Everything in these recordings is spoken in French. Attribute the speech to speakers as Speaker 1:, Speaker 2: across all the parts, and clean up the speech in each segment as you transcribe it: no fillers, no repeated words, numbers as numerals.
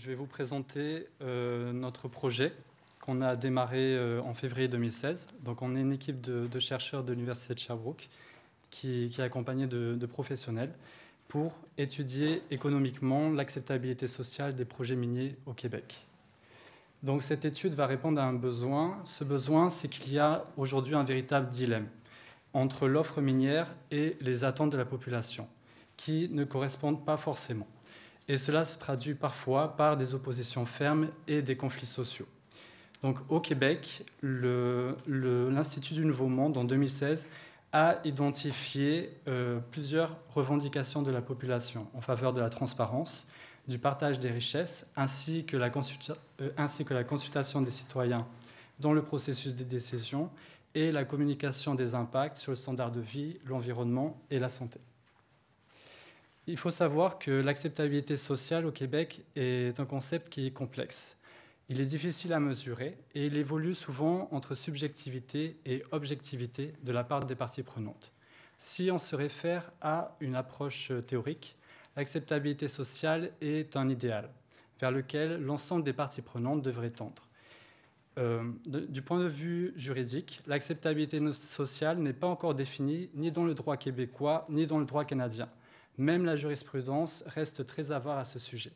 Speaker 1: je vais vous présenter notre projet qu'on a démarré en février 2016. Donc, on est une équipe de chercheurs de l'Université de Sherbrooke qui est accompagnée de professionnels pour étudier économiquement l'acceptabilité sociale des projets miniers au Québec. Donc, cette étude va répondre à un besoin. Ce besoin, c'est qu'il y a aujourd'hui un véritable dilemme entre l'offre minière et les attentes de la population, qui ne correspondent pas forcément. Et cela se traduit parfois par des oppositions fermes et des conflits sociaux. Donc, au Québec, l'Institut du Nouveau Monde, en 2016, a identifié plusieurs revendications de la population en faveur de la transparence, du partage des richesses, ainsi que la consultation des citoyens dans le processus des décisions et la communication des impacts sur le standard de vie, l'environnement et la santé. Il faut savoir que l'acceptabilité sociale au Québec est un concept qui est complexe. Il est difficile à mesurer et il évolue souvent entre subjectivité et objectivité de la part des parties prenantes. Si on se réfère à une approche théorique, l'acceptabilité sociale est un idéal vers lequel l'ensemble des parties prenantes devrait tendre. Du point de vue juridique, l'acceptabilité sociale n'est pas encore définie ni dans le droit québécois ni dans le droit canadien. Même la jurisprudence reste très avare à ce sujet.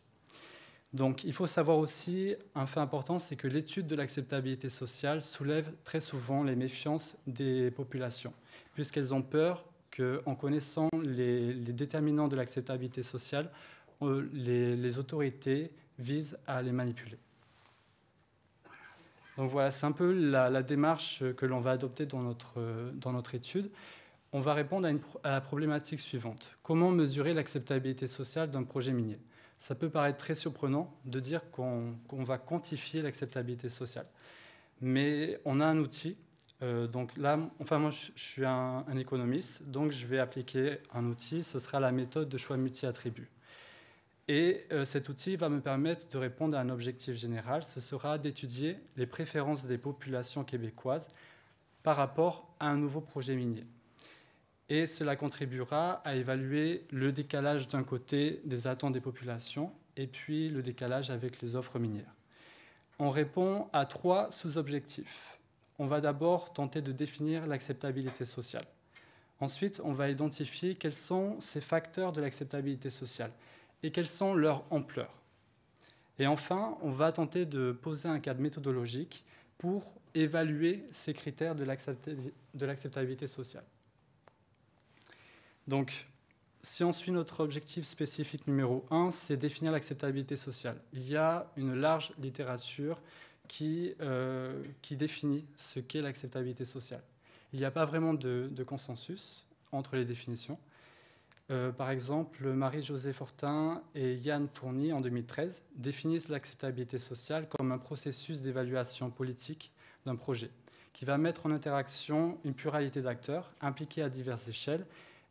Speaker 1: Donc, il faut savoir aussi, un fait important, c'est que l'étude de l'acceptabilité sociale soulève très souvent les méfiances des populations, puisqu'elles ont peur qu'en connaissant les déterminants de l'acceptabilité sociale, les autorités visent à les manipuler. Donc voilà, c'est un peu la démarche que l'on va adopter dans notre étude. On va répondre à la problématique suivante. Comment mesurer l'acceptabilité sociale d'un projet minier ? Ça peut paraître très surprenant de dire qu'on va quantifier l'acceptabilité sociale. Mais on a un outil. Donc là, moi, je suis un économiste, donc je vais appliquer un outil. Ce sera la méthode de choix multi-attributs. Et cet outil va me permettre de répondre à un objectif général. Ce sera d'étudier les préférences des populations québécoises par rapport à un nouveau projet minier. Et cela contribuera à évaluer le décalage d'un côté des attentes des populations et puis le décalage avec les offres minières. On répond à 3 sous-objectifs. On va d'abord tenter de définir l'acceptabilité sociale. Ensuite, on va identifier quels sont ces facteurs de l'acceptabilité sociale et quelles sont leurs ampleurs. Et enfin, on va tenter de poser un cadre méthodologique pour évaluer ces critères de l'acceptabilité sociale. Donc, si on suit notre objectif spécifique numéro 1, c'est définir l'acceptabilité sociale. Il y a une large littérature qui définit ce qu'est l'acceptabilité sociale. Il n'y a pas vraiment de consensus entre les définitions. Par exemple, Marie-Josée Fortin et Yann Fourny, en 2013, définissent l'acceptabilité sociale comme un processus d'évaluation politique d'un projet qui va mettre en interaction une pluralité d'acteurs impliqués à diverses échelles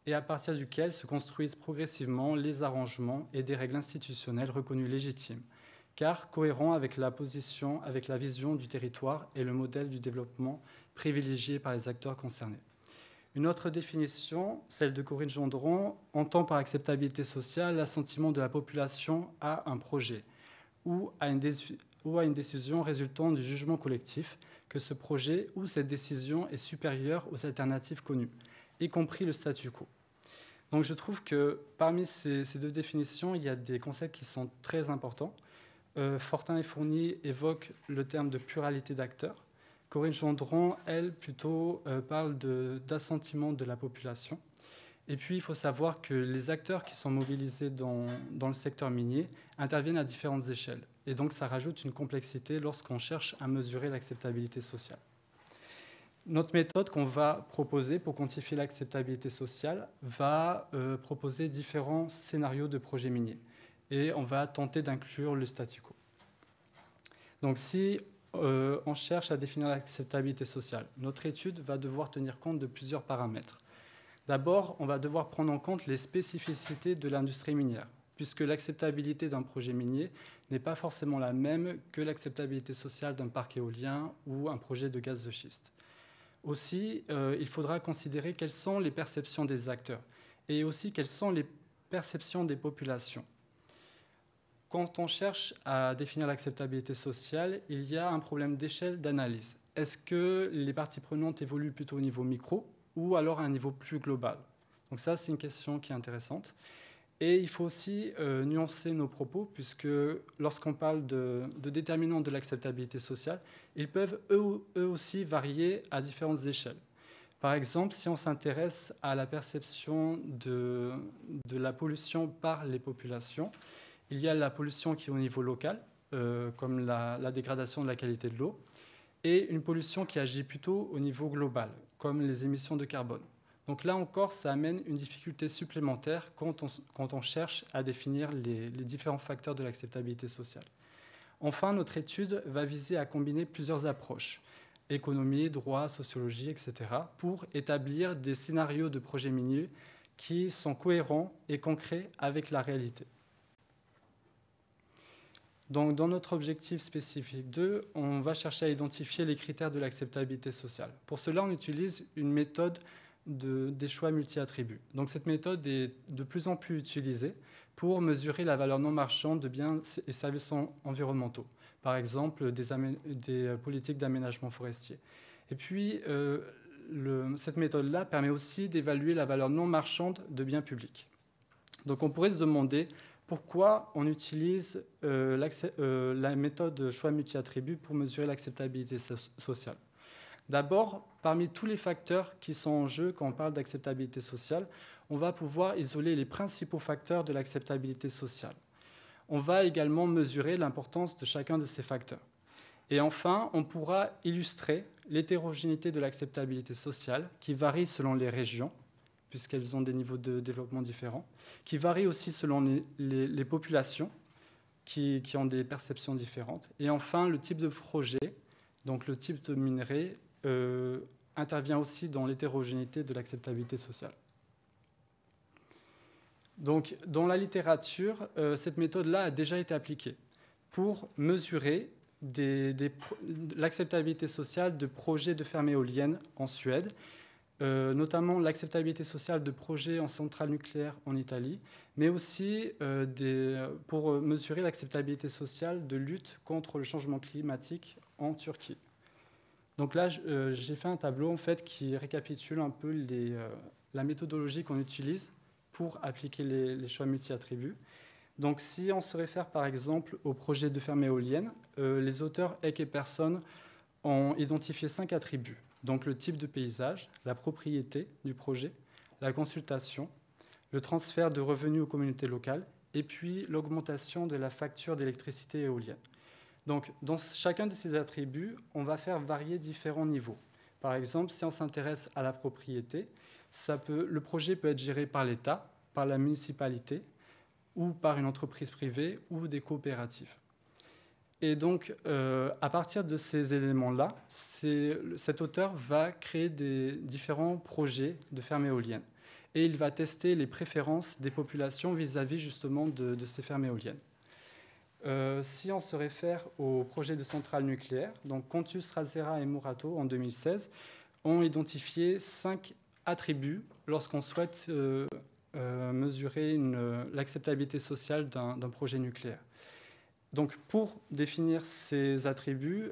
Speaker 1: et à partir duquel se construisent progressivement les arrangements et des règles institutionnelles reconnues légitimes, car cohérents avec la vision du territoire et le modèle du développement privilégié par les acteurs concernés. Une autre définition, celle de Corinne Gendron, entend par acceptabilité sociale l'assentiment de la population à un projet ou à une décision résultant du jugement collectif que ce projet ou cette décision est supérieure aux alternatives connues, y compris le statu quo. Donc je trouve que parmi ces 2 définitions, il y a des concepts qui sont très importants. Fortin et Fourny évoquent le terme de pluralité d'acteurs. Corinne Gendron, elle, plutôt parle d'assentiment de la population. Et puis, il faut savoir que les acteurs qui sont mobilisés dans le secteur minier interviennent à différentes échelles. Et donc, ça rajoute une complexité lorsqu'on cherche à mesurer l'acceptabilité sociale. Notre méthode qu'on va proposer pour quantifier l'acceptabilité sociale va proposer différents scénarios de projets miniers. Et on va tenter d'inclure le statu quo. Donc, si on cherche à définir l'acceptabilité sociale, notre étude va devoir tenir compte de plusieurs paramètres. D'abord, on va devoir prendre en compte les spécificités de l'industrie minière, puisque l'acceptabilité d'un projet minier n'est pas forcément la même que l'acceptabilité sociale d'un parc éolien ou un projet de gaz de schiste. Aussi, il faudra considérer quelles sont les perceptions des acteurs et aussi quelles sont les perceptions des populations. quand on cherche à définir l'acceptabilité sociale, il y a un problème d'échelle d'analyse. Est-ce que les parties prenantes évoluent plutôt au niveau micro ou alors à un niveau plus global? Donc ça, c'est une question qui est intéressante. Et il faut aussi nuancer nos propos, puisque lorsqu'on parle de déterminants de l'acceptabilité sociale, ils peuvent eux aussi varier à différentes échelles. Par exemple, si on s'intéresse à la perception de la pollution par les populations, il y a la pollution qui est au niveau local, comme la dégradation de la qualité de l'eau, et une pollution qui agit plutôt au niveau global, comme les émissions de carbone. Donc là encore, ça amène une difficulté supplémentaire quand on cherche à définir les différents facteurs de l'acceptabilité sociale. Enfin, notre étude va viser à combiner plusieurs approches, économie, droit, sociologie, etc., pour établir des scénarios de projets miniers qui sont cohérents et concrets avec la réalité. Donc, dans notre objectif spécifique 2, on va chercher à identifier les critères de l'acceptabilité sociale. Pour cela, on utilise une méthode des choix multi-attributs. Donc, cette méthode est de plus en plus utilisée pour mesurer la valeur non marchande de biens et services environnementaux. Par exemple, des politiques d'aménagement forestier. Et puis, cette méthode-là permet aussi d'évaluer la valeur non marchande de biens publics. Donc, on pourrait se demander pourquoi on utilise la méthode choix multi-attributs pour mesurer l'acceptabilité sociale. D'abord, parmi tous les facteurs qui sont en jeu quand on parle d'acceptabilité sociale, on va pouvoir isoler les principaux facteurs de l'acceptabilité sociale. On va également mesurer l'importance de chacun de ces facteurs. Et enfin, on pourra illustrer l'hétérogénéité de l'acceptabilité sociale qui varie selon les régions, puisqu'elles ont des niveaux de développement différents, qui varie aussi selon les populations qui ont des perceptions différentes. Et enfin, le type de projet, donc le type de minerai, intervient aussi dans l'hétérogénéité de l'acceptabilité sociale. Donc, dans la littérature, cette méthode-là a déjà été appliquée pour mesurer l'acceptabilité sociale de projets de fermes éoliennes en Suède, notamment l'acceptabilité sociale de projets en centrales nucléaires en Italie, mais aussi pour mesurer l'acceptabilité sociale de lutte contre le changement climatique en Turquie. Donc là, j'ai fait un tableau en fait, qui récapitule un peu la méthodologie qu'on utilise pour appliquer les choix multi-attributs. Donc si on se réfère par exemple au projet de ferme éolienne, les auteurs Eck et Persson ont identifié 5 attributs. Donc le type de paysage, la propriété du projet, la consultation, le transfert de revenus aux communautés locales et puis l'augmentation de la facture d'électricité éolienne. Donc dans chacun de ces attributs, on va faire varier différents niveaux. Par exemple, si on s'intéresse à la propriété, le projet peut être géré par l'État, par la municipalité ou par une entreprise privée ou des coopératives. Et donc, à partir de ces éléments-là, cet auteur va créer des différents projets de fermes éoliennes. Et il va tester les préférences des populations vis-à-vis justement de ces fermes éoliennes. Si on se réfère au projet de centrale nucléaire, donc Contus, Razera et Murato, en 2016, ont identifié 5 attributs lorsqu'on souhaite mesurer l'acceptabilité sociale d'un projet nucléaire. Donc, pour définir ces attributs,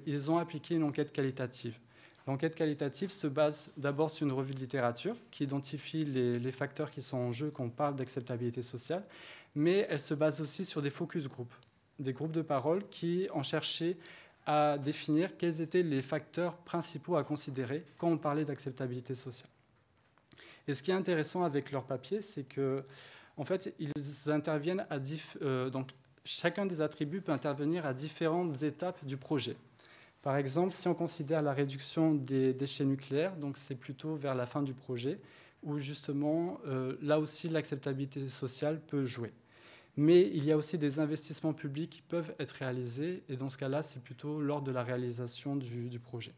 Speaker 1: ils ont appliqué une enquête qualitative. L'enquête qualitative se base d'abord sur une revue de littérature qui identifie les facteurs qui sont en jeu quand on parle d'acceptabilité sociale, mais elle se base aussi sur des focus groups, des groupes de parole qui ont cherché à définir quels étaient les facteurs principaux à considérer quand on parlait d'acceptabilité sociale. Et ce qui est intéressant avec leur papier, c'est que, en fait, ils interviennent donc, chacun des attributs peut intervenir à différentes étapes du projet. Par exemple, si on considère la réduction des déchets nucléaires, donc c'est plutôt vers la fin du projet, où justement, là aussi, l'acceptabilité sociale peut jouer. Mais il y a aussi des investissements publics qui peuvent être réalisés, et dans ce cas-là, c'est plutôt lors de la réalisation du projet.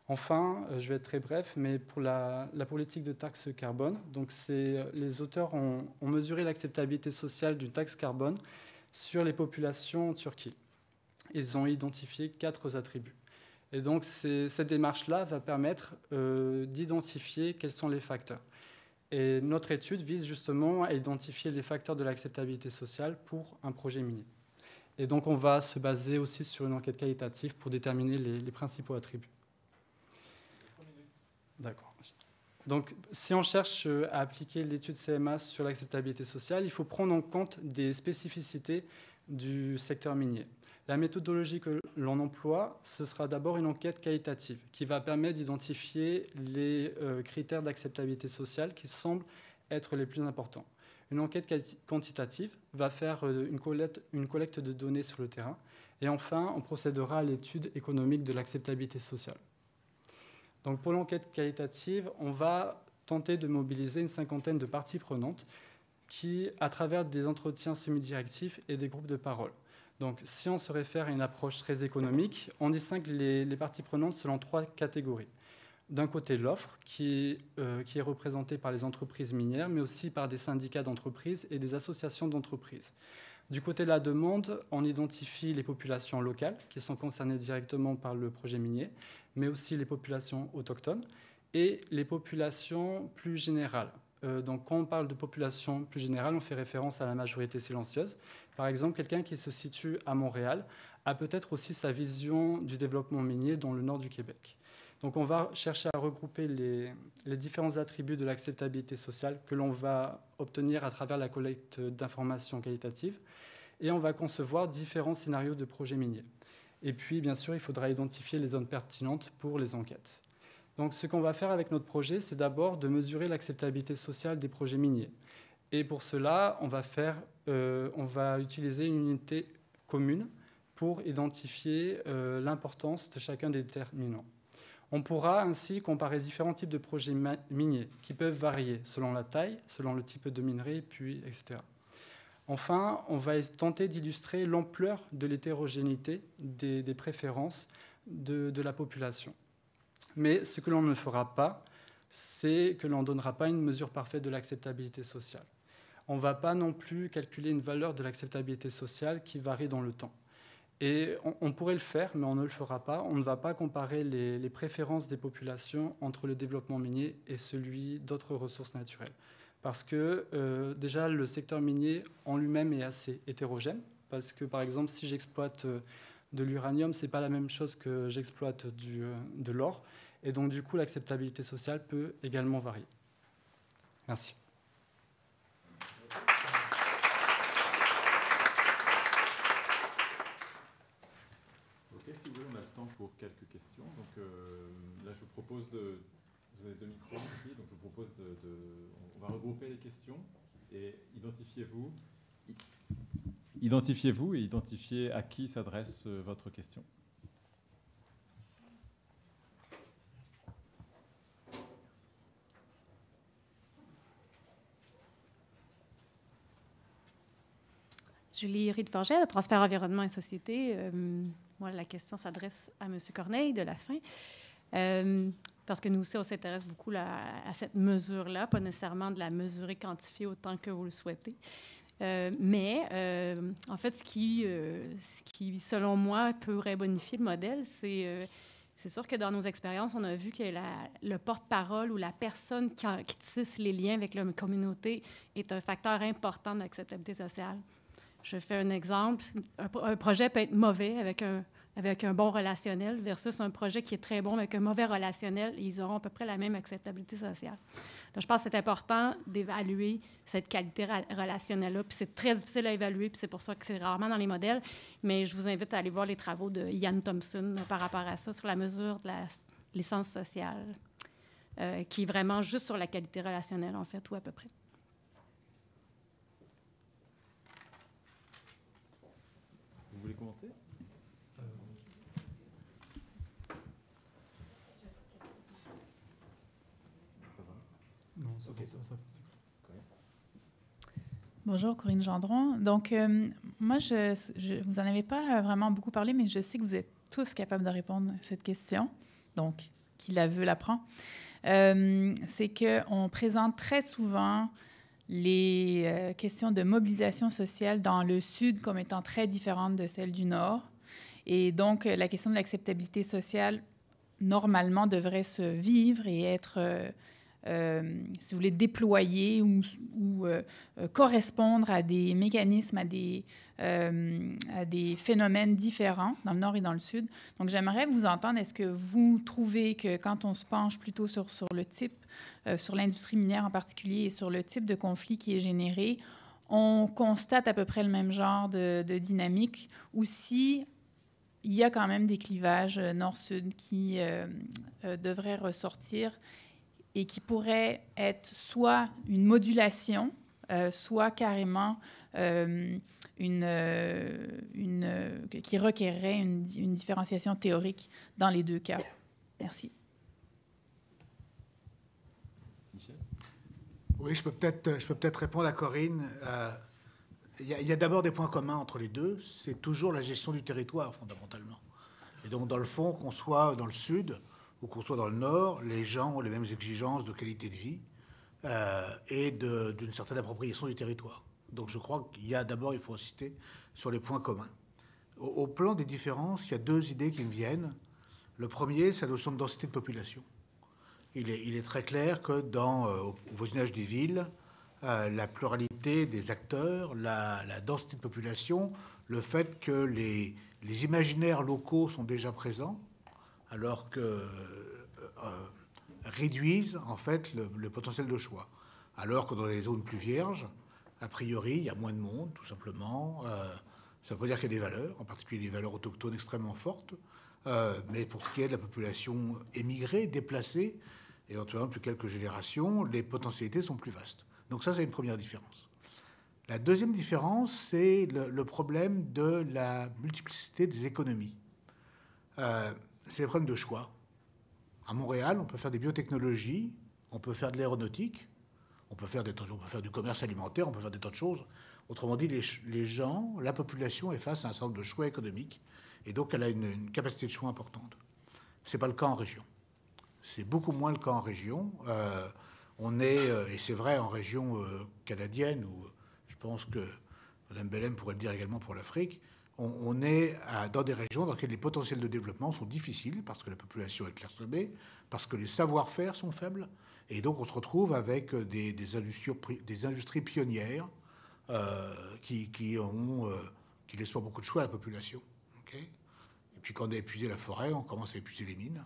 Speaker 1: Enfin, je vais être très bref, mais pour la politique de taxe carbone, donc les auteurs ont mesuré l'acceptabilité sociale d'une taxe carbone sur les populations en Turquie. Ils ont identifié 4 attributs. Et donc, cette démarche-là va permettre d'identifier quels sont les facteurs. Et notre étude vise justement à identifier les facteurs de l'acceptabilité sociale pour un projet minier. Et donc, on va se baser aussi sur une enquête qualitative pour déterminer les principaux attributs. D'accord. Donc, si on cherche à appliquer l'étude CMA sur l'acceptabilité sociale, il faut prendre en compte des spécificités du secteur minier. La méthodologie que l'on emploie, ce sera d'abord une enquête qualitative qui va permettre d'identifier les critères d'acceptabilité sociale qui semblent être les plus importants. Une enquête quantitative va faire une collecte de données sur le terrain. Et enfin, on procédera à l'étude économique de l'acceptabilité sociale. Donc pour l'enquête qualitative, on va tenter de mobiliser une cinquantaine de parties prenantes qui, à travers des entretiens semi-directifs et des groupes de parole. Donc si on se réfère à une approche très économique, on distingue les parties prenantes selon 3 catégories. D'un côté, l'offre, qui est représentée par les entreprises minières, mais aussi par des syndicats d'entreprises et des associations d'entreprises. Du côté de la demande, on identifie les populations locales qui sont concernées directement par le projet minier, mais aussi les populations autochtones et les populations plus générales. Donc, quand on parle de population plus générale, on fait référence à la majorité silencieuse. Par exemple, quelqu'un qui se situe à Montréal a peut-être aussi sa vision du développement minier dans le nord du Québec. Donc, on va chercher à regrouper les différents attributs de l'acceptabilité sociale que l'on va obtenir à travers la collecte d'informations qualitatives et on va concevoir différents scénarios de projets miniers. Et puis, bien sûr, il faudra identifier les zones pertinentes pour les enquêtes. Donc, ce qu'on va faire avec notre projet, c'est d'abord de mesurer l'acceptabilité sociale des projets miniers. Et pour cela, on va utiliser une unité commune pour identifier l'importance de chacun des déterminants. On pourra ainsi comparer différents types de projets miniers qui peuvent varier selon la taille, selon le type de minerai, puis etc. Enfin, on va tenter d'illustrer l'ampleur de l'hétérogénéité des préférences de la population. Mais ce que l'on ne fera pas, c'est que l'on ne donnera pas une mesure parfaite de l'acceptabilité sociale. On ne va pas non plus calculer une valeur de l'acceptabilité sociale qui varie dans le temps. Et on pourrait le faire, mais on ne le fera pas. On ne va pas comparer les préférences des populations entre le développement minier et celui d'autres ressources naturelles. Parce que déjà, le secteur minier en lui-même est assez hétérogène. Parce que, par exemple, si j'exploite de l'uranium, ce n'est pas la même chose que j'exploite de l'or. Et donc, du coup, l'acceptabilité sociale peut également varier. Merci.
Speaker 2: Si vous voulez, on a le temps pour quelques questions. Donc là, je vous propose de... Vous avez 2 micros ici, donc je vous propose on va regrouper les questions et identifiez-vous et identifiez à qui s'adresse votre question.
Speaker 3: Julie Rideforget, Transfert Environnement et Société. Moi, la question s'adresse à M. Corneille de la fin. Parce que nous aussi, on s'intéresse beaucoup à cette mesure-là, pas nécessairement de la mesurer, quantifier autant que vous le souhaitez. Mais, en fait, ce qui, selon moi, pourrait bonifier le modèle, c'est sûr que dans nos expériences, on a vu que le porte-parole ou la personne qui tisse les liens avec la communauté est un facteur important de l'acceptabilité sociale. Je fais un exemple. Un projet peut être mauvais avec un bon relationnel versus un projet qui est très bon avec un mauvais relationnel. Ils auront à peu près la même acceptabilité sociale. Donc, je pense que c'est important d'évaluer cette qualité relationnelle-là. Puis c'est très difficile à évaluer, puis c'est pour ça que c'est rarement dans les modèles. Mais je vous invite à aller voir les travaux de Ian Thompson par rapport à ça, sur la mesure de la licence sociale, qui est vraiment juste sur la qualité relationnelle, en fait, ou à peu près.
Speaker 2: Vous voulez commenter?
Speaker 1: Non, c'est okay. Ça.
Speaker 4: Bonjour, Corinne Gendron. Donc, moi, vous n'en avez pas vraiment beaucoup parlé, mais je sais que vous êtes tous capables de répondre à cette question. Donc, qui la veut, la prend. C'est qu'on présente très souvent les questions de mobilisation sociale dans le Sud comme étant très différentes de celles du Nord. Et donc, la question de l'acceptabilité sociale, normalement, devrait se vivre et être si vous voulez, déployer ou correspondre à des mécanismes, à des phénomènes différents dans le nord et dans le sud. Donc, j'aimerais vous entendre. Est-ce que vous trouvez que quand on se penche plutôt sur le type, sur l'industrie minière en particulier et sur le type de conflit qui est généré, on constate à peu près le même genre de dynamique, ou si il y a quand même des clivages nord-sud qui devraient ressortir et qui pourraient être soit une modulation, soit carrément qui requerrait une différenciation théorique dans les deux cas. Merci.
Speaker 2: Michel?
Speaker 5: Oui, je peux peut-être répondre à Corinne. Il y a d'abord des points communs entre les deux. C'est toujours la gestion du territoire, fondamentalement. Et donc, dans le fond, qu'on soit dans le sud ou qu'on soit dans le nord, les gens ont les mêmes exigences de qualité de vie et d'une certaine appropriation du territoire. Donc, je crois qu'il faut insister sur les points communs. Au plan des différences, il y a deux idées qui me viennent. Le premier, c'est la notion de densité de population. Il est très clair que au voisinage des villes, la pluralité des acteurs, la densité de population, le fait que les imaginaires locaux sont déjà présents, alors que réduisent en fait le potentiel de choix. Alors que dans les zones plus vierges, a priori, il y a moins de monde, tout simplement. Ça veut pas dire qu'il y a des valeurs, en particulier des valeurs autochtones extrêmement fortes. Mais pour ce qui est de la population émigrée, déplacée, éventuellement depuis quelques générations, les potentialités sont plus vastes. Donc ça, c'est une première différence. La deuxième différence, c'est le problème de la multiplicité des économies. C'est le problème de choix. À Montréal, on peut faire des biotechnologies, on peut faire de l'aéronautique, on peut faire du commerce alimentaire, on peut faire des tas de choses. Autrement dit, les gens, la population est face à un certain nombre de choix économiques, et donc elle a une capacité de choix importante. Ce n'est pas le cas en région. C'est beaucoup moins le cas en région. Et c'est vrai en région canadienne, où je pense que Mme Bellem pourrait le dire également pour l'Afrique, on est dans des régions dans lesquelles les potentiels de développement sont difficiles, parce que la population est clairsemée, parce que les savoir-faire sont faibles, et donc on se retrouve avec des industries pionnières qui laissent pas beaucoup de choix à la population. Okay, et puis quand on a épuisé la forêt, on commence à épuiser les mines.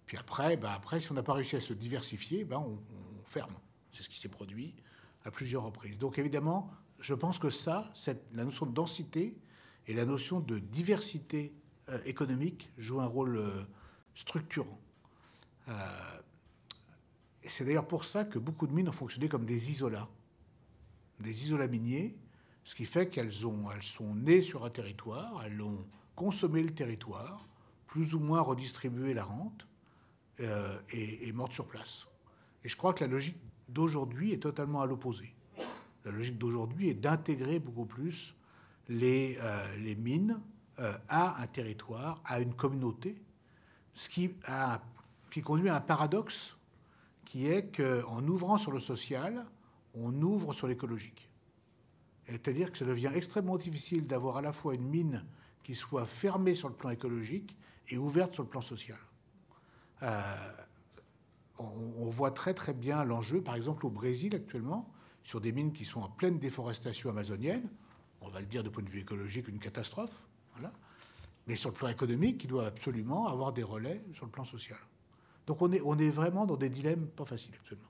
Speaker 5: Puis après, si on n'a pas réussi à se diversifier, on ferme. C'est ce qui s'est produit à plusieurs reprises. Donc évidemment, je pense que la notion de densité et la notion de diversité économique jouent un rôle structurant. Et c'est d'ailleurs pour ça que beaucoup de mines ont fonctionné comme des isolats miniers, ce qui fait qu'elles sont nées sur un territoire, elles ont consommé le territoire, plus ou moins redistribué la rente, et morte sur place. Et je crois que la logique d'aujourd'hui est totalement à l'opposé. La logique d'aujourd'hui est d'intégrer beaucoup plus les mines à un territoire, à une communauté, ce qui conduit à un paradoxe qui est qu'en ouvrant sur le social, on ouvre sur l'écologique. C'est-à-dire que ça devient extrêmement difficile d'avoir à la fois une mine qui soit fermée sur le plan écologique et ouverte sur le plan social. On voit très très bien l'enjeu, par exemple au Brésil actuellement, sur des mines qui sont en pleine déforestation amazonienne. On va le dire du point de vue écologique, une catastrophe. Voilà. Mais sur le plan économique, il doit absolument avoir des relais sur le plan social. Donc on est vraiment dans des dilemmes pas faciles actuellement.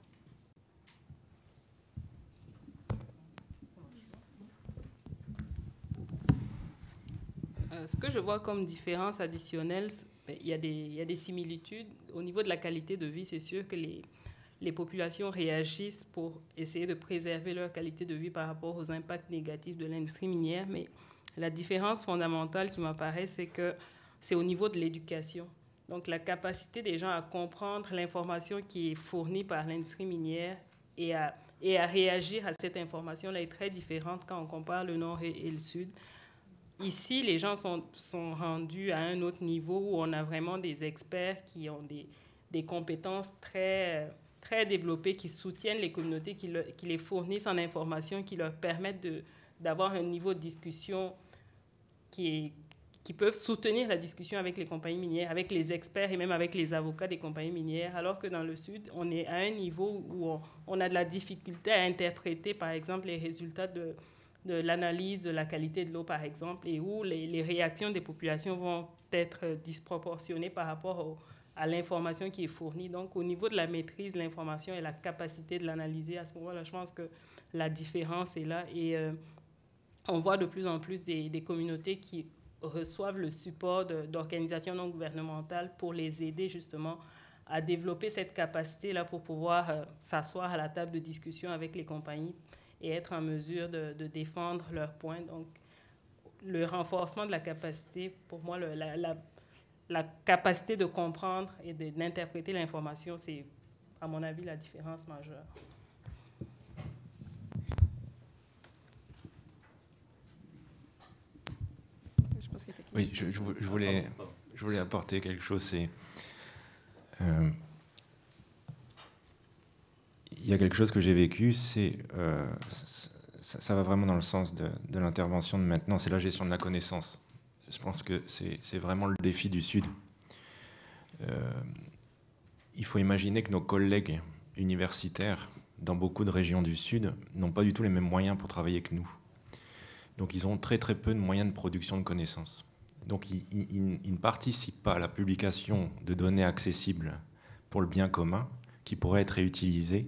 Speaker 6: Ce que je vois comme différence additionnelle, il y a des similitudes. Au niveau de la qualité de vie, c'est sûr que les populations réagissent pour essayer de préserver leur qualité de vie par rapport aux impacts négatifs de l'industrie minière. Mais la différence fondamentale qui m'apparaît, c'est que c'est au niveau de l'éducation. Donc, la capacité des gens à comprendre l'information qui est fournie par l'industrie minière et à réagir à cette information-là est très différente quand on compare le Nord et le Sud. Ici, les gens sont rendus à un autre niveau où on a vraiment des experts qui ont des compétences très, très développées, qui soutiennent les communautés, qui les fournissent en information, qui leur permettent d'avoir un niveau de discussion qui qui peuvent soutenir la discussion avec les compagnies minières, avec les experts et même avec les avocats des compagnies minières, alors que dans le Sud, on est à un niveau où on a de la difficulté à interpréter, par exemple, les résultats de l'analyse de la qualité de l'eau, par exemple, et où les réactions des populations vont être disproportionnées par rapport à l'information qui est fournie. Donc, au niveau de la maîtrise de l'information et la capacité de l'analyser, à ce moment-là, je pense que la différence est là. Et on voit de plus en plus des communautés qui reçoivent le support d'organisations non gouvernementales pour les aider justement à développer cette capacité-là pour pouvoir s'asseoir à la table de discussion avec les compagnies et être en mesure de défendre leurs points. Donc, le renforcement de la capacité, pour moi, la capacité de comprendre et d'interpréter l'information, c'est, à mon avis, la différence majeure.
Speaker 7: Oui, je voulais apporter quelque chose. Il y a quelque chose que j'ai vécu, ça va vraiment dans le sens de l'intervention de maintenant, c'est la gestion de la connaissance. Je pense que c'est vraiment le défi du Sud. Il faut imaginer que nos collègues universitaires dans beaucoup de régions du Sud n'ont pas du tout les mêmes moyens pour travailler que nous. Donc ils ont très très peu de moyens de production de connaissances. Donc ils ne participent pas à la publication de données accessibles pour le bien commun qui pourraient être réutilisées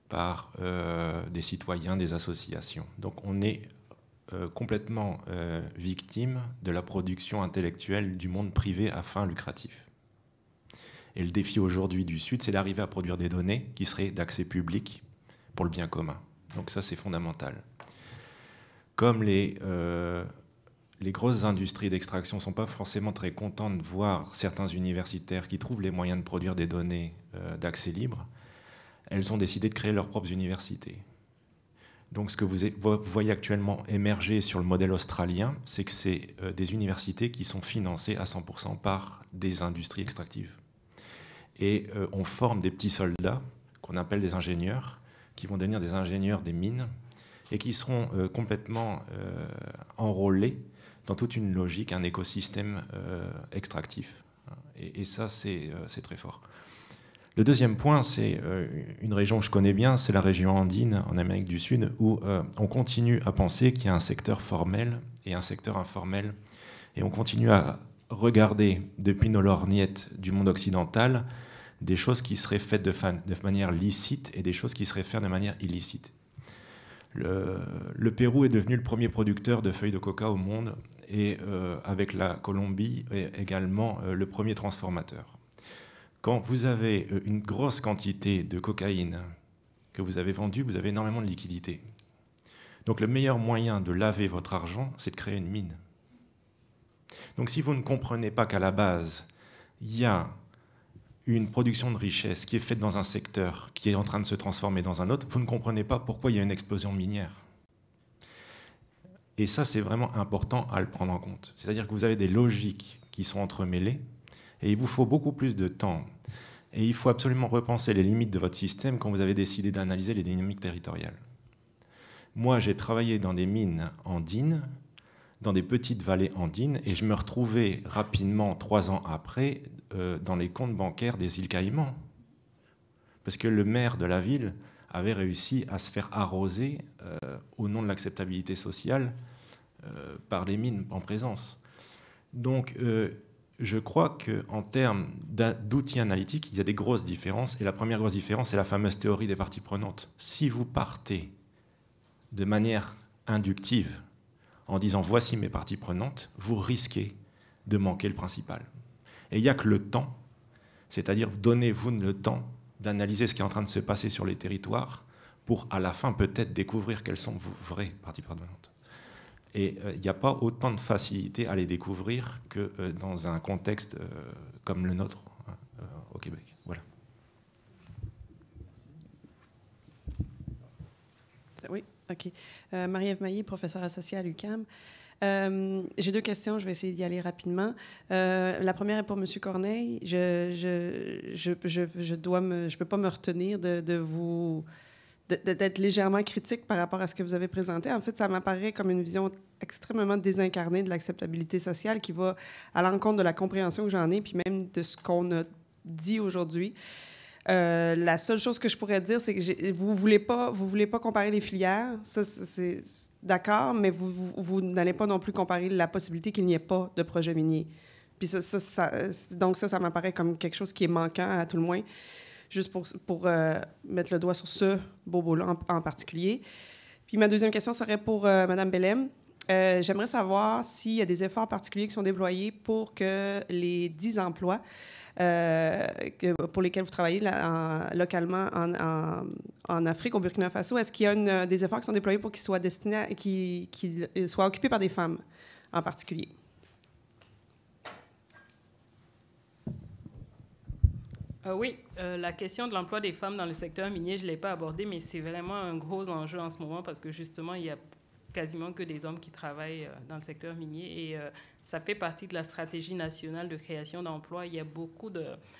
Speaker 7: par des citoyens, des associations. Donc on est complètement victime de la production intellectuelle du monde privé à fin lucratif. Et le défi aujourd'hui du Sud, c'est d'arriver à produire des données qui seraient d'accès public pour le bien commun. Donc ça, c'est fondamental. Comme les grosses industries d'extraction ne sont pas forcément très contents de voir certains universitaires qui trouvent les moyens de produire des données d'accès libre, elles ont décidé de créer leurs propres universités. Donc ce que vous voyez actuellement émerger sur le modèle australien, c'est que c'est des universités qui sont financées à 100% par des industries extractives. Et on forme des petits soldats, qu'on appelle des ingénieurs, qui vont devenir des ingénieurs des mines, et qui seront complètement enrôlés dans toute une logique, un écosystème extractif. Et ça, c'est très fort. Le deuxième point, c'est une région que je connais bien, c'est la région andine en Amérique du Sud, où on continue à penser qu'il y a un secteur formel et un secteur informel. Et on continue à regarder, depuis nos lorgnettes du monde occidental, des choses qui seraient faites de manière licite et des choses qui seraient faites de manière illicite. Le Pérou est devenu le premier producteur de feuilles de coca au monde et avec la Colombie également le premier transformateur. Quand vous avez une grosse quantité de cocaïne que vous avez vendue, vous avez énormément de liquidités. Donc le meilleur moyen de laver votre argent, c'est de créer une mine. Donc si vous ne comprenez pas qu'à la base, il y a une production de richesse qui est faite dans un secteur qui est en train de se transformer dans un autre, vous ne comprenez pas pourquoi il y a une explosion minière. Et ça, c'est vraiment important à le prendre en compte. C'est-à-dire que vous avez des logiques qui sont entremêlées et il vous faut beaucoup plus de temps. Et il faut absolument repenser les limites de votre système quand vous avez décidé d'analyser les dynamiques territoriales. Moi, j'ai travaillé dans des mines andines, dans des petites vallées andines, et je me retrouvais rapidement, 3 ans après, dans les comptes bancaires des îles Caïmans. Parce que le maire de la ville avait réussi à se faire arroser au nom de l'acceptabilité sociale par les mines en présence. Donc, je crois qu'en termes d'outils analytiques, il y a des grosses différences. Et la première grosse différence, c'est la fameuse théorie des parties prenantes. Si vous partez de manière inductive, en disant « voici mes parties prenantes », vous risquez de manquer le principal. Et il n'y a que le temps, c'est-à-dire donnez-vous le temps d'analyser ce qui est en train de se passer sur les territoires pour, à la fin, peut-être découvrir quelles sont vos vraies parties prenantes. Et il n'y a pas autant de facilité à les découvrir que dans un contexte comme le nôtre au Québec. Voilà.
Speaker 8: Oui, OK. Marie-Ève Maillé, professeure associée à l'UQAM. J'ai 2 questions, je vais essayer d'y aller rapidement. La première est pour M. Corneille. Je peux pas me retenir de vous d'être légèrement critique par rapport à ce que vous avez présenté. En fait, ça m'apparaît comme une vision extrêmement désincarnée de l'acceptabilité sociale qui va à l'encontre de la compréhension que j'en ai, puis même de ce qu'on a dit aujourd'hui. La seule chose que je pourrais dire, c'est que vous voulez pas comparer les filières. Ça, c'est d'accord, mais vous n'allez pas non plus comparer la possibilité qu'il n'y ait pas de projet minier. Puis donc ça m'apparaît comme quelque chose qui est manquant à tout le moins, juste pour mettre le doigt sur ce bobo-là en particulier. Puis ma deuxième question serait pour Mme Bellem. J'aimerais savoir s'il y a des efforts particuliers qui sont déployés pour que les 10 emplois pour lesquels vous travaillez localement en Afrique, au Burkina Faso, est-ce qu'il y a des efforts qui sont déployés pour qu'ils soient destinés qu'ils soient occupés par des femmes en particulier?
Speaker 6: Oui, la question de l'emploi des femmes dans le secteur minier, je ne l'ai pas abordée, mais c'est vraiment un gros enjeu en ce moment parce que justement, il y a quasiment que des hommes qui travaillent dans le secteur minier et ça fait partie de la stratégie nationale de création d'emplois. Il y a beaucoup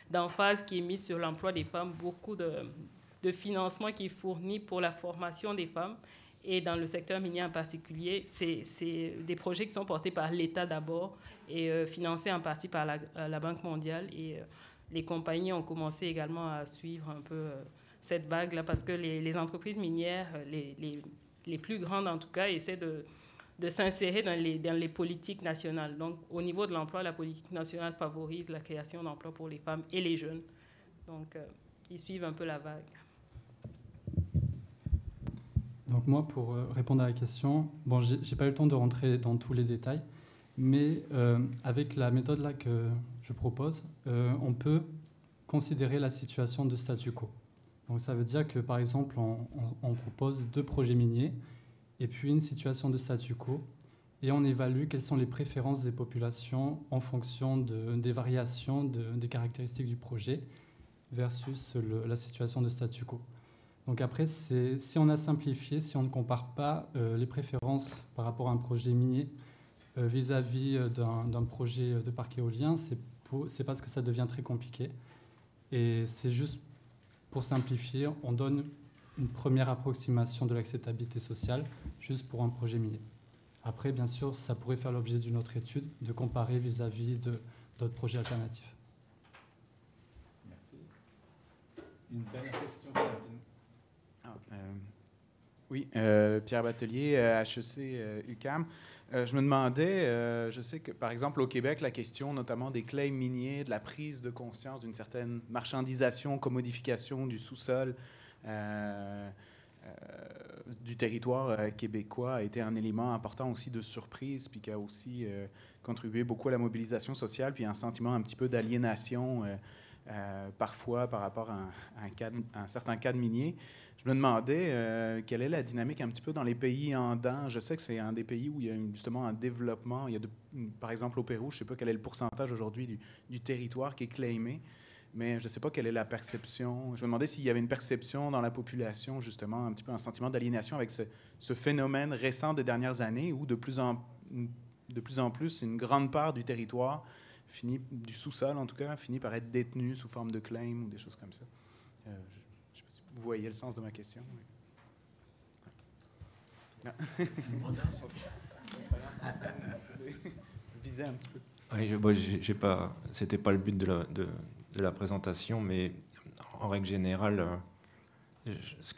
Speaker 6: d'emphase qui est mise sur l'emploi des femmes, beaucoup de financement qui est fourni pour la formation des femmes. Et dans le secteur minier en particulier, c'est des projets qui sont portés par l'État d'abord et financés en partie par la Banque mondiale. Et les compagnies ont commencé également à suivre un peu cette vague-là parce que les entreprises minières, les plus grandes en tout cas, essaient de s'insérer dans les politiques nationales. Donc, au niveau de l'emploi, la politique nationale favorise la création d'emplois pour les femmes et les jeunes. Donc, ils suivent un peu la vague.
Speaker 1: Donc moi, pour répondre à la question, bon, j'ai pas eu le temps de rentrer dans tous les détails, mais avec la méthode là que je propose, on peut considérer la situation de statu quo. Donc ça veut dire que, par exemple, on propose 2 projets miniers et puis une situation de statu quo et on évalue quelles sont les préférences des populations en fonction des variations des caractéristiques du projet versus la situation de statu quo. Donc après, si on a simplifié, si on ne compare pas les préférences par rapport à un projet minier vis-à-vis d'un projet de parc éolien, c'est parce que ça devient très compliqué. Et c'est juste pour simplifier, on donne une première approximation de l'acceptabilité sociale juste pour un projet minier. Après, bien sûr, ça pourrait faire l'objet d'une autre étude, de comparer vis-à-vis d'autres projets alternatifs.
Speaker 2: Merci. Une dernière question.
Speaker 9: Oui, Pierre Batelier, HEC UQAM. Je me demandais, je sais que par exemple au Québec, la question notamment des claims miniers, de la prise de conscience d'une certaine marchandisation, commodification du sous-sol du territoire québécois a été un élément important aussi de surprise, puis qui a aussi contribué beaucoup à la mobilisation sociale, puis un sentiment un petit peu d'aliénation parfois par rapport à un certain cadre minier. Je me demandais quelle est la dynamique un petit peu dans les pays en dedans. Je sais que c'est un des pays où il y a justement un développement. Il y a par exemple au Pérou, je ne sais pas quel est le pourcentage aujourd'hui du territoire qui est claimé, mais je ne sais pas quelle est la perception. Je me demandais s'il y avait une perception dans la population, justement, un petit peu un sentiment d'aliénation avec ce phénomène récent des dernières années où de plus en plus, une grande part du territoire, du sous-sol en tout cas, finit par être détenu sous forme de claim ou des choses comme ça. Vous voyez le sens de ma question? Oui. Je visais un petit peu.
Speaker 7: Oui, c'était pas le but de la présentation, mais en règle générale,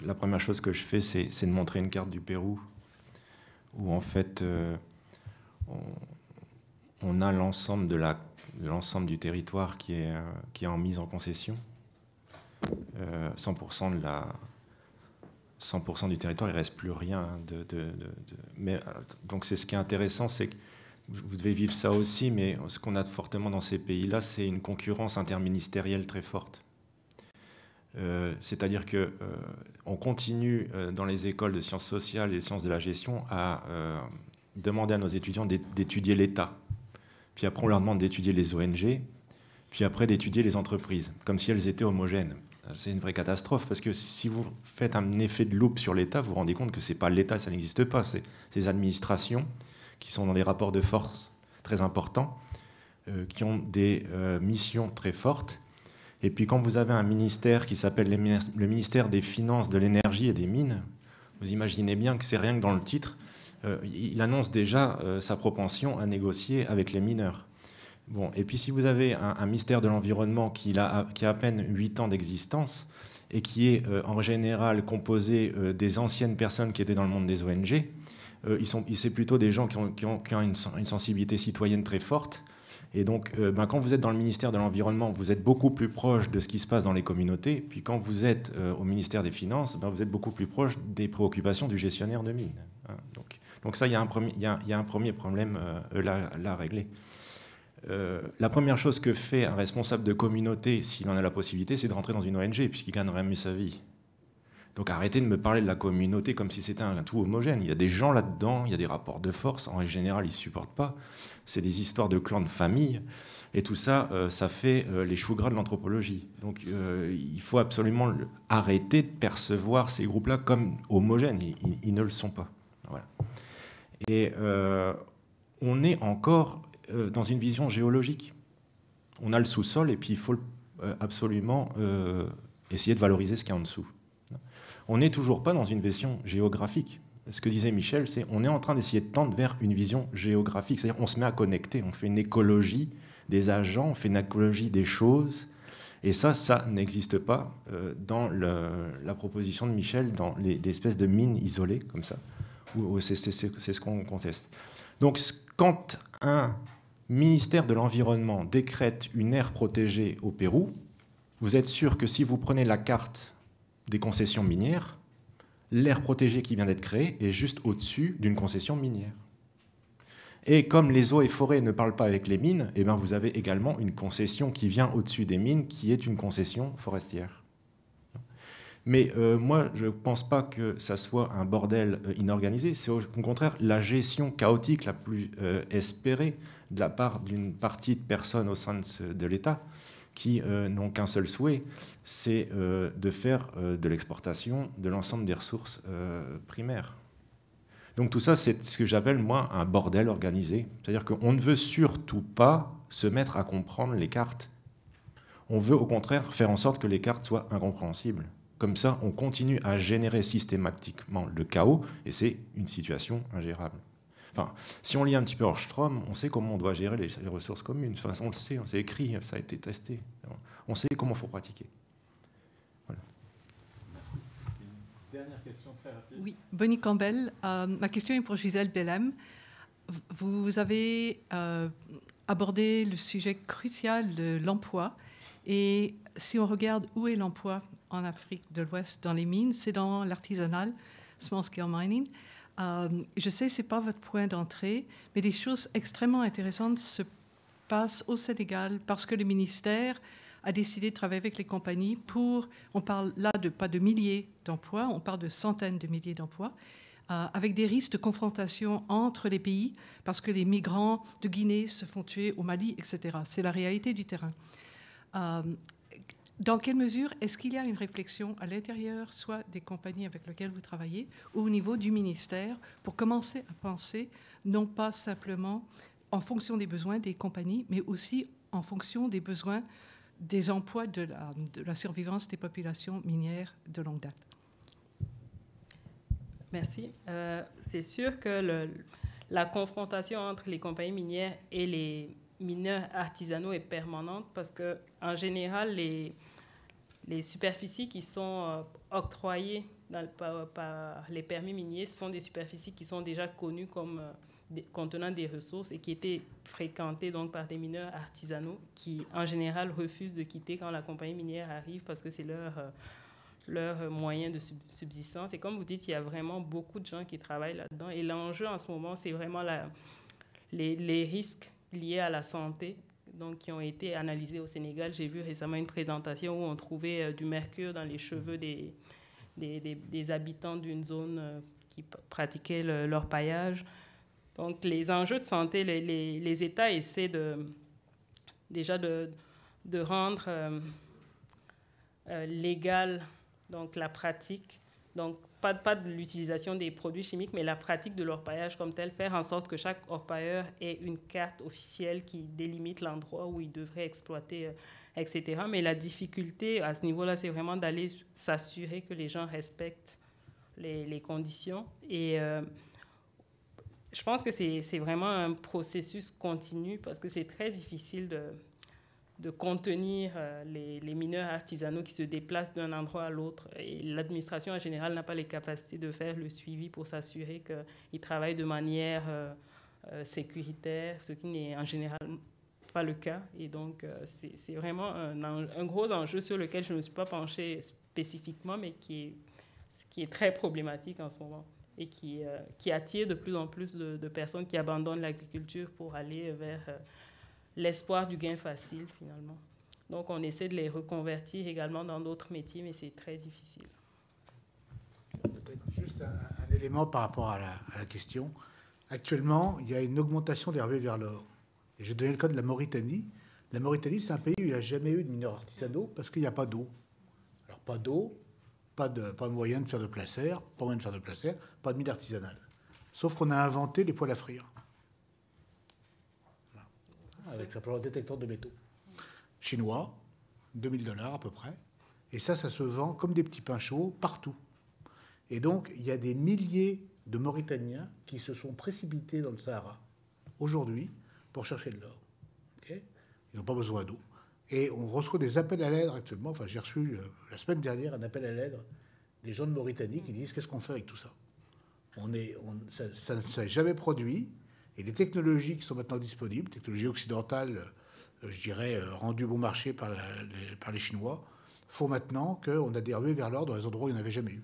Speaker 7: la première chose que je fais, c'est de montrer une carte du Pérou, où en fait, on a l'ensemble du territoire qui est en mise en concession. 100% du territoire, il ne reste plus rien. Mais, donc c'est ce qui est intéressant, c'est que vous devez vivre ça aussi, mais ce qu'on a fortement dans ces pays-là, c'est une concurrence interministérielle très forte. C'est-à-dire qu'on continue dans les écoles de sciences sociales et sciences de la gestion à demander à nos étudiants d'étudier l'État. Puis après, on leur demande d'étudier les ONG, puis après d'étudier les entreprises, comme si elles étaient homogènes. C'est une vraie catastrophe, parce que si vous faites un effet de loupe sur l'État, vous vous rendez compte que ce n'est pas l'État, ça n'existe pas. C'est ces administrations qui sont dans des rapports de force très importants, qui ont des missions très fortes, Et puis quand vous avez un ministère qui s'appelle le ministère des Finances, de l'Énergie et des Mines, vous imaginez bien que c'est rien que dans le titre, il annonce déjà sa propension à négocier avec les mineurs. Bon, et puis si vous avez un ministère de l'Environnement qui a à peine 8 ans d'existence et qui est en général composé des anciennes personnes qui étaient dans le monde des ONG, c'est plutôt des gens qui ont une sensibilité citoyenne très forte. Et donc, quand vous êtes dans le ministère de l'Environnement, vous êtes beaucoup plus proche de ce qui se passe dans les communautés. Puis quand vous êtes au ministère des Finances, vous êtes beaucoup plus proche des préoccupations du gestionnaire de mine. Donc ça, il y a un premier problème là à régler. La première chose que fait un responsable de communauté, s'il en a la possibilité, c'est de rentrer dans une ONG, puisqu'il gagnerait mieux sa vie. Donc arrêtez de me parler de la communauté comme si c'était un tout homogène. Il y a des gens là-dedans, il y a des rapports de force. En général, ils ne supportent pas. C'est des histoires de clans, de famille. Et tout ça, ça fait les choux gras de l'anthropologie. Donc il faut absolument arrêter de percevoir ces groupes-là comme homogènes. Ils ne le sont pas. Voilà. Et on est encore dans une vision géologique. On a le sous-sol et puis il faut absolument essayer de valoriser ce qu'il y a en dessous. On n'est toujours pas dans une vision géographique. Ce que disait Michel, c'est on est en train d'essayer de tendre vers une vision géographique. C'est-à-dire on se met à connecter, on fait une écologie des agents, on fait une écologie des choses. Et ça n'existe pas dans la proposition de Michel, dans les espèces de mines isolées, comme ça. C'est ce qu'on conteste. Donc quand un ministère de l'Environnement décrète une aire protégée au Pérou, vous êtes sûr que si vous prenez la carte des concessions minières, l'aire protégée qui vient d'être créée est juste au-dessus d'une concession minière. Et comme les eaux et forêts ne parlent pas avec les mines, eh bien vous avez également une concession qui vient au-dessus des mines, qui est une concession forestière. Mais moi, je ne pense pas que ça soit un bordel inorganisé. C'est au contraire la gestion chaotique la plus espérée de la part d'une partie de personnes au sein de l'État qui n'ont qu'un seul souhait, c'est de faire de l'exportation de l'ensemble des ressources primaires. Donc tout ça, c'est ce que j'appelle, moi, un bordel organisé. C'est-à-dire qu'on ne veut surtout pas se mettre à comprendre les cartes. On veut au contraire faire en sorte que les cartes soient incompréhensibles. Comme ça, on continue à générer systématiquement le chaos, et c'est une situation ingérable. Enfin, si on lit un petit peu Ostrom, on sait comment on doit gérer les ressources communes. Enfin, on le sait, c'est écrit, ça a été testé. On sait comment il faut pratiquer. Voilà.
Speaker 2: Merci. Une dernière question très rapide.
Speaker 10: Oui, Bonnie Campbell. Ma question est pour Gisèle Bellem. Vous avez abordé le sujet crucial de l'emploi. Et si on regarde où est l'emploi en Afrique de l'Ouest, dans les mines, c'est dans l'artisanal, small scale mining. Je sais que ce n'est pas votre point d'entrée, mais des choses extrêmement intéressantes se passent au Sénégal parce que le ministère a décidé de travailler avec les compagnies pour, on parle là pas de milliers d'emplois, on parle de centaines de milliers d'emplois, avec des risques de confrontation entre les pays parce que les migrants de Guinée se font tuer au Mali, etc. C'est la réalité du terrain. Dans quelle mesure est-ce qu'il y a une réflexion à l'intérieur, soit des compagnies avec lesquelles vous travaillez, ou au niveau du ministère, pour commencer à penser, non pas simplement en fonction des besoins des compagnies, mais aussi en fonction des besoins des emplois de la survivance des populations minières de longue date?
Speaker 6: Merci. C'est sûr que la confrontation entre les compagnies minières et les mineurs artisanaux est permanente parce qu'en général, les superficies qui sont octroyées par les permis miniers, ce sont des superficies qui sont déjà connues comme contenant des ressources et qui étaient fréquentées donc par des mineurs artisanaux qui, en général, refusent de quitter quand la compagnie minière arrive parce que c'est leur moyen de subsistance. Et comme vous dites, il y a vraiment beaucoup de gens qui travaillent là-dedans. Et l'enjeu en ce moment, c'est vraiment les risques liés à la santé, donc qui ont été analysés au Sénégal. J'ai vu récemment une présentation où on trouvait du mercure dans les cheveux des habitants d'une zone qui pratiquaient leur paillage. Donc, les enjeux de santé, les États essaient déjà de rendre légal donc, la pratique. Donc, pas de l'utilisation des produits chimiques, mais la pratique de l'orpaillage comme tel, faire en sorte que chaque orpailleur ait une carte officielle qui délimite l'endroit où il devrait exploiter etc. Mais la difficulté à ce niveau-là, c'est vraiment d'aller s'assurer que les gens respectent les conditions. Et je pense que c'est vraiment un processus continu parce que c'est très difficile de contenir les mineurs artisanaux qui se déplacent d'un endroit à l'autre. Et l'administration en général n'a pas les capacités de faire le suivi pour s'assurer qu'ils travaillent de manière sécuritaire, ce qui n'est en général pas le cas. Et donc, c'est vraiment un gros enjeu sur lequel je ne me suis pas penchée spécifiquement, mais qui est très problématique en ce moment et qui attire de plus en plus de personnes qui abandonnent l'agriculture pour aller vers l'espoir du gain facile, finalement. Donc, on essaie de les reconvertir également dans d'autres métiers, mais c'est très difficile.
Speaker 5: Juste un élément par rapport à la question. Actuellement, il y a une augmentation des revers vers l'or. Et je vais donner le cas de la Mauritanie. La Mauritanie, c'est un pays où il n'y a jamais eu de mineurs artisanaux parce qu'il n'y a pas d'eau. Alors, pas d'eau, pas de moyen de faire de placers, pas moyen de faire de placers, pas de mine artisanale. Sauf qu'on a inventé les poêles à frire. Avec simplement un détecteur de métaux. Chinois, $2000 à peu près. Et ça se vend comme des petits pains chauds partout. Et donc, il y a des milliers de Mauritaniens qui se sont précipités dans le Sahara aujourd'hui pour chercher de l'or. Okay, ils n'ont pas besoin d'eau. Et on reçoit des appels à l'aide actuellement. Enfin, j'ai reçu la semaine dernière un appel à l'aide des gens de Mauritanie qui disent qu'est-ce qu'on fait avec tout ça. Ça ne s'est jamais produit. Et les technologies qui sont maintenant disponibles, technologies occidentales, je dirais, rendues bon marché par les Chinois, font maintenant qu'on a des ruées vers l'or dans les endroits où il n'y en avait jamais eu.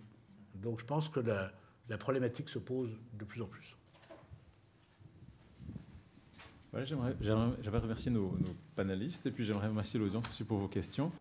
Speaker 5: Donc je pense que la problématique se pose de plus en plus.
Speaker 2: Voilà, j'aimerais remercier nos panélistes et puis j'aimerais remercier l'audience aussi pour vos questions.